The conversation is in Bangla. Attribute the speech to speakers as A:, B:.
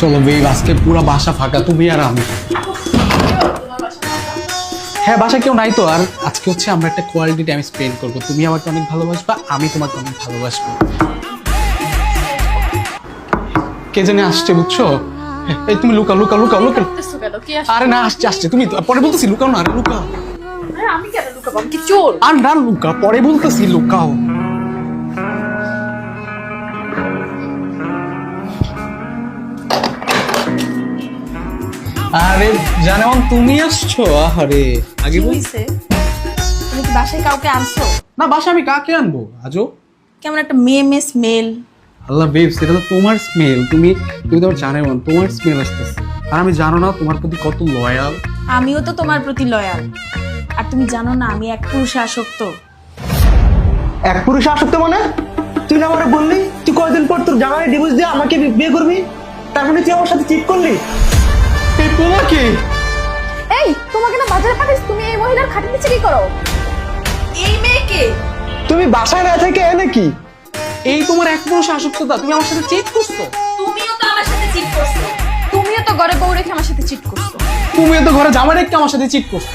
A: চলো বেব, আজকে পুরো বাসা ফাঁকা, তুমি আর আমি। হ্যাঁ, বাসায় কেউ নাই তো। আর আজকে হচ্ছে আমরা একটা কোয়ালিটি টাইম স্পেন্ড করবো। তুমি আমাকে অনেক ভালোবাসবা, আমি তোমাকে অনেক ভালোবাসবো। কে জানে আসছে, বুঝছো? এই তুমি লুকাও লুকাও লুকাও লুকাও। আরে না, আসছে আসছে, তুমি পরে বলতেছি লুকাও না, আরে লুকাও।
B: আমি কেন লুকাবো? আমি কি চোর?
A: আর না লুকা, পরে বলতেছি লুকাও। আরে জানেমন, তুমি আসছো? আরে আগে
B: কি
A: বল।
B: হইছে? তুমি কি বাসায় কাউকে আনছো?
A: না, বাসা আমি কাকে আনবো আজও?
B: কেমন একটা মেয়ে স্মেল।
A: আল্লাহ বেবস, এটা তো তোমার স্মেল। তুমি তুমি তো জানেমন তোমার স্মেল আসতেছে। আর আমি জানো না তোমার প্রতি কত লয়াল।
B: আমিও তো তোমার প্রতি লয়াল। আর তুমি জানো না আমি এক পুরুষে আসক্ত।
C: এক পুরুষ আসক্ত মানে? তুই না আমারে বললি তুই কয়দিন পর তোর জামাই ডিভোর্স দিয়ে আমাকে বিয়ে করবি, তার মানে তুই আমার সাথে চিট করলি?
A: এই তোমাকে
B: এই তোমাকে না বাজারে পাঠিয়েছি, তুমি এই মহিলার খাটের নিচে কি করো? এই মেয়েকে
C: তুমি বাসায় না থেকে এনে কি?
A: এই তোমার এক পুরুষ আসক্ততা, তুমি আমার সাথে চেক করছো।
B: তুমিও তো আমার সাথে চিট করছো। তুমিও তো ঘরে বউ রেখে আমার সাথে চিট করছো।
A: তুমি তো ঘরে জামা রেখে আমার সাথে চিট করছো।